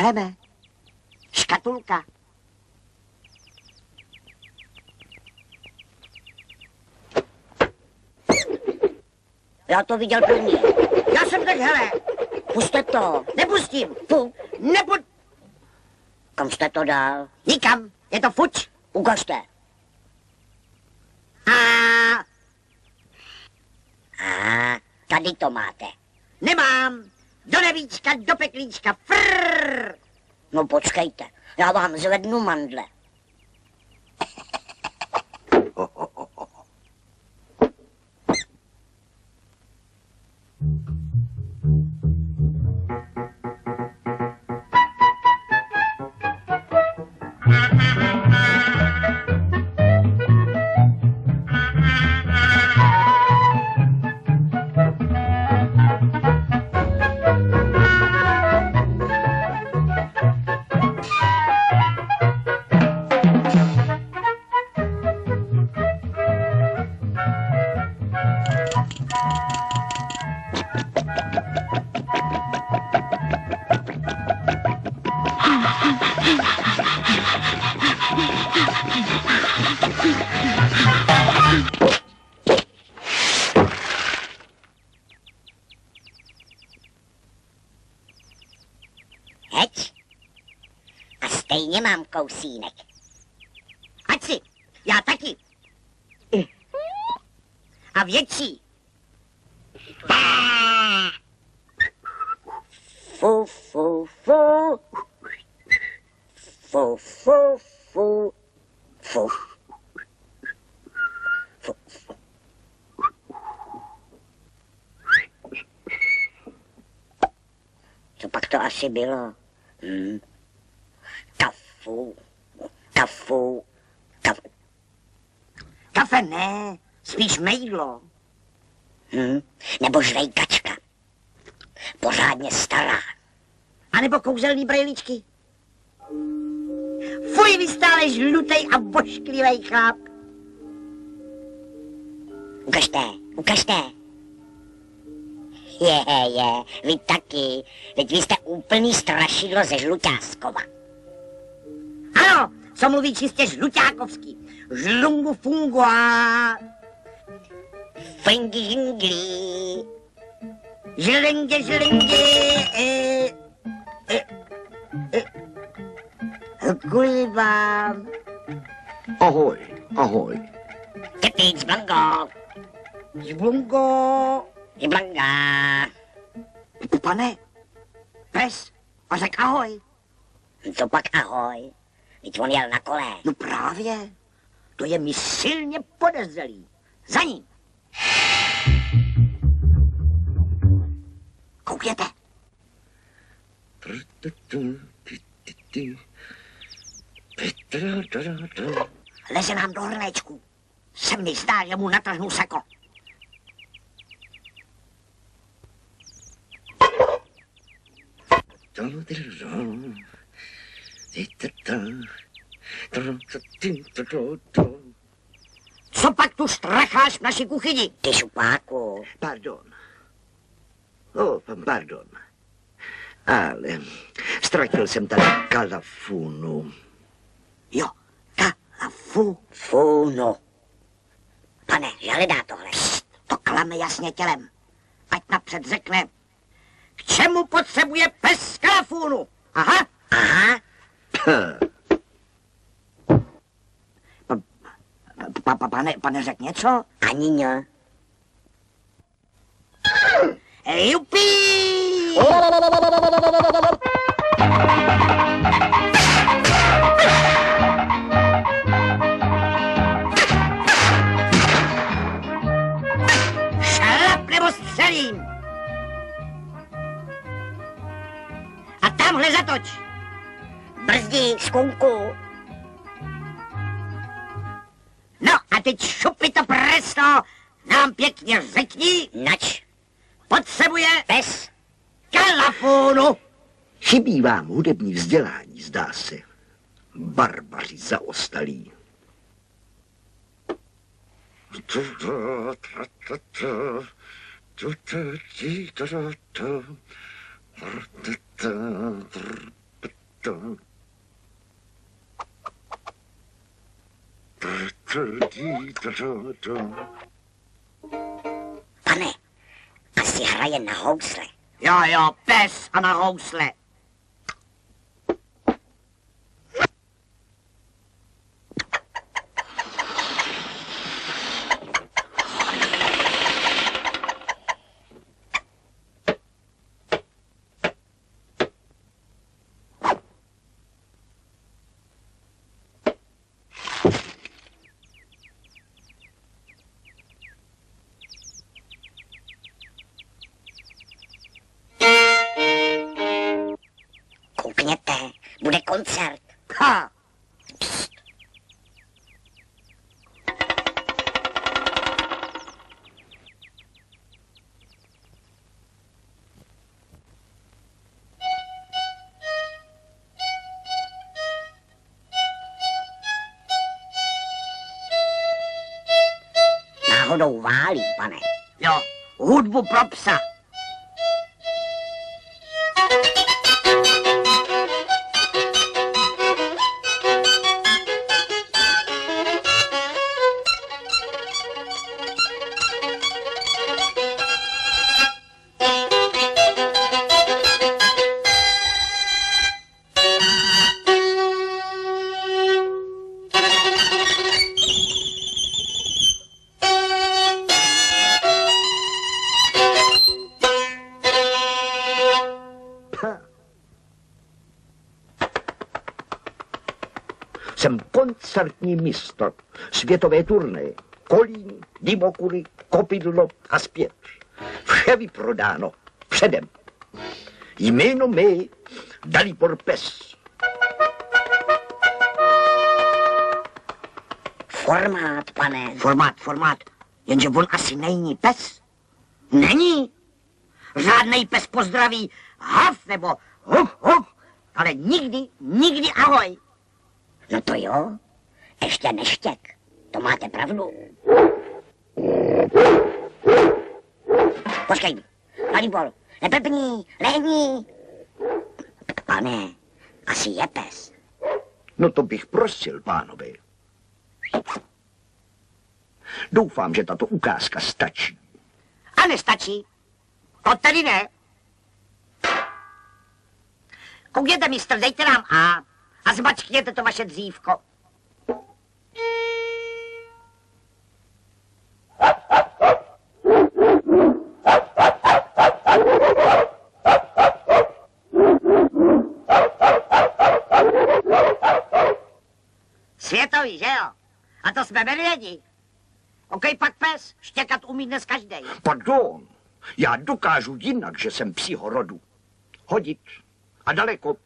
Jdeme. Škatulka. Já to viděl první. Já jsem tak, hele. Puste to. Nepustím. Kam jste to dal? Nikam. Je to fuč. Ukažte. Tady to máte. Nemám. Do nevíčka, do peklíčka. Frrrr. No počkejte, já vám zvednu mandle. Heď. A stejně mám kousínek. Ať si. Já taky. A větší. Fu, fu, fu. Fu, fu, fu. Fu. Fu. Co pak to asi bylo? Kafu. Kafu. Kafu. Kafe ne. Spíš mejdlo. Nebo žvejkačka. Pořádně stará. A nebo kouzelný brejličky. Fuj, vy stále žlutej a bošklivej chlap. Ukažte, ukažte. Vy taky. Teď vy jste úplný strašidlo ze Žluťáskova. Ano, co mluví čistě žluťákovsky. Žlungu fungua. Fingy žingli. Žlingy, žlingy. Děkuji vám. Ahoj, ahoj. Tepic, Blanko. Žblungo. Blanka. Pane, pes, a řek ahoj. Co pak ahoj? Teď on jel na kole. No právě, to je mi silně podezřelý. Za ním. Koukněte. Leze nám do hrnéčku. Se mi zdá, že mu natrhnu sako. Co pak tu stracháš v naší kuchyni? Ty šupáku. Pardon. Pardon. Ale ztratil jsem tady kalafunu. Jo, kalafu. Funu. Pane, žaledá tohle. To klame jasně tělem. Ať napřed řekne, k čemu potřebuje pes kalafunu. Aha. Aha. Pane, řek něco? Ani ně. Jupi! Šlap nebo střelím. A tamhle zatoč. Brzdi, skunku. No a teď šupi to presto, nám pěkně řekni, Nač. potřebuje Pes. kalafunu. Chybí vám hudební vzdělání, zdá se. Barbaři zaostalí. Pane, asi hraje na housle. Jo, pes a na housle. Koukněte, bude koncert. Ha! Náhodou válí, pane. Jo, hudbu pro psa. Jsem koncertní mistr. Světové turné. Kolín, dimokury, kopidlo a zpěv. Vše vyprodáno. Předem. Jméno mé Dalibor Pes. Formát, pane. Formát. Jenže on asi není pes. Není. Žádnej pes pozdraví haf nebo huf, ale nikdy ahoj. No to jo, ještě neštěk. To máte pravdu. Počkej, Dalibor, nepepní, lehni. Pane, asi je pes. No to bych prosil, pánové. Doufám, že tato ukázka stačí. A nestačí. To tedy ne. Koukněte, mistr, dejte nám a zmačkněte to vaše dřívko. Světový, že jo? A to jsme medvědi. Okej, pak pes, štěkat umí dnes každej. Pardon, já dokážu jinak, že jsem psího rodu. Hodit a daleko.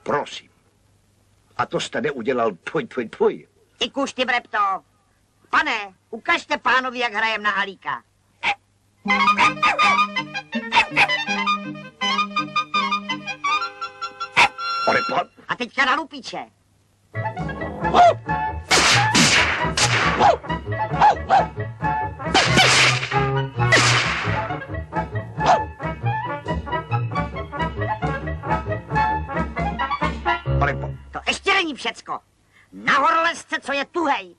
Prosím. A to jste neudělal tvoj. I kuš, ty brepto. Pane, ukažte pánovi, jak hrajem na halíka. Ale pan... A teďka na lupiče. Ale pan... To ještě není všecko. Na horolezce, co je tuhej.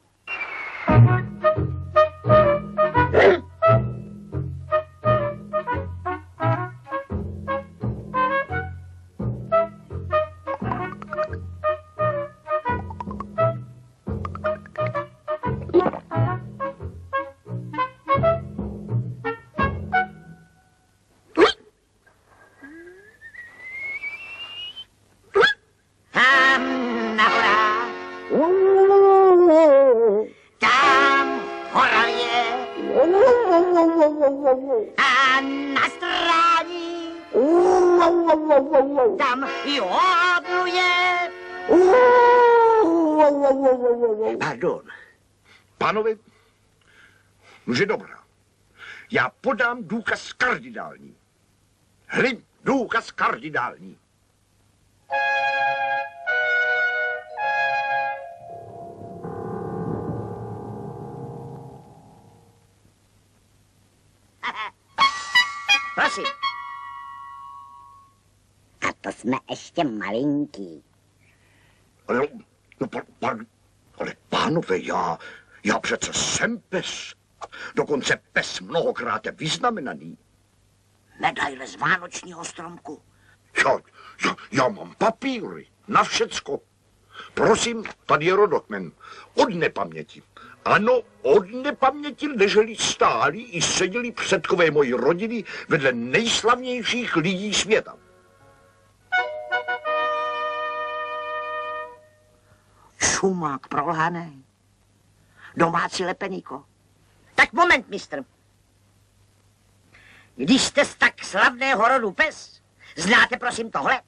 A na stráni tam jodluje. Pardon. Pánové, nože dobrá. Já podám důkaz kardinální. Hlim, důkaz kardinální. prosím. A to jsme ještě malinký. Ale, no, ale pánové, já přece jsem pes. Dokonce pes mnohokrát vyznamenaný. Medaile z vánočního stromku. Já mám papíry na všecko. Prosím, tady je rodokmen. Od nepaměti. Ano, od nepaměti leželi stáli i seděli předkové mojí rodiny vedle nejslavnějších lidí světa. Šumák prolhaný. Domácí lepenýko. Tak moment, mistr. Když jste z tak slavného rodu pes, znáte prosím tohle?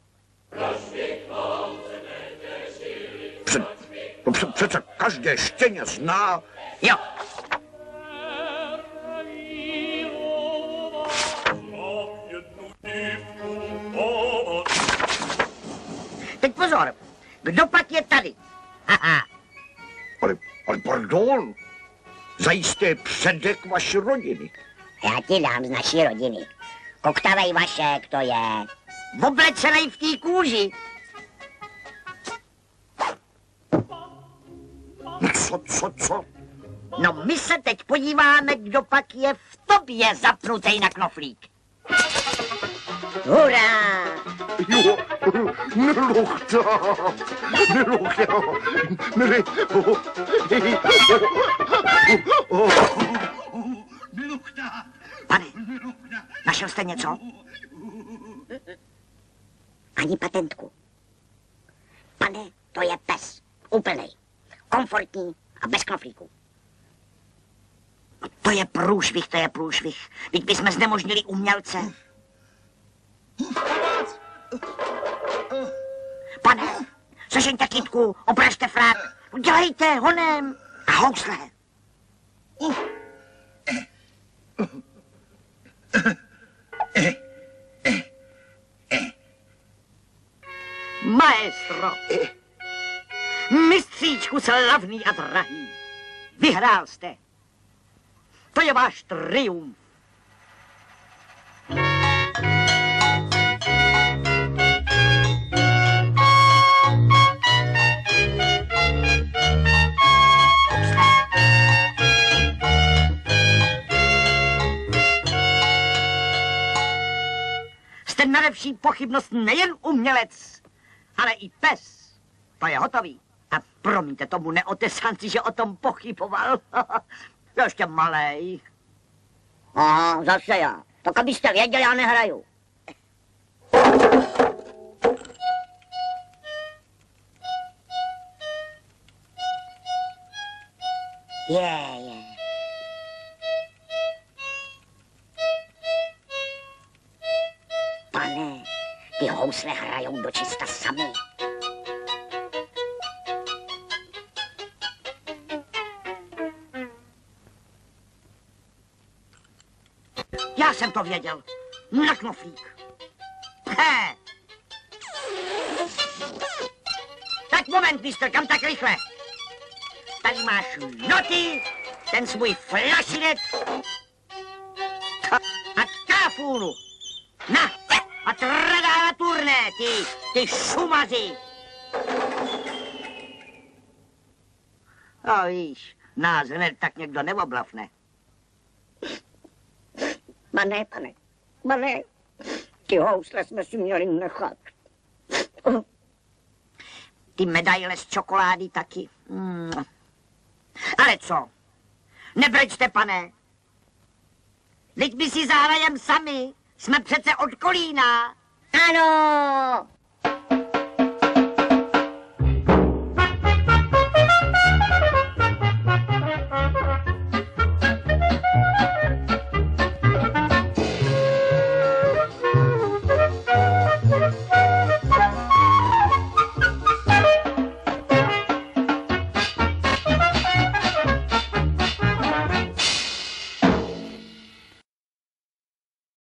Přece každé štěně zná. Jo. Teď pozor, kdo pak je tady? Haha. Ale pardon, zajisté předek vaší rodiny. Já ti dám z naší rodiny. Koktavej Vašek to je. Oblečenej v té kůži. Co? No my se teď podíváme, kdo pak je v tobě zapnutej na knoflík. Hurá! Jo, neluchta. Pane, našel jste něco? Ani patentku. Pane, to je pes. Úplnej. Komfortní a bez knoflíku. To je průšvih. Vždyť bychom znemožnili umělce. Pane, sežeňte kytku, opražte frak, dělejte honem a housle. Maestro, mistříčku slavný a drahý, vyhrál jste. To je váš triumf. Jste nade vší pochybnost nejen umělec, ale i pes. To je hotový. A promiňte tomu neotesanci, že o tom pochyboval. Ještě malej. Zase já. Tak abyste věděli, já nehraju. Je. Pane, ty housle hrajou dočista sami. Já jsem to věděl. Na knoflík. He. Tak moment, mistr, kam tak rychle? Tady máš noty, ten svůj flašinet a káfůnu. Na, a tradá na turné, ty šumaři. A víš, nás hned tak někdo neoblafne. Pane, ty housle jsme si měli nechat. Ty medaile z čokolády taky. Ale co? Nebrečte, pane. Vždyť my si zahrajem sami. Jsme přece od Kolína. Ano!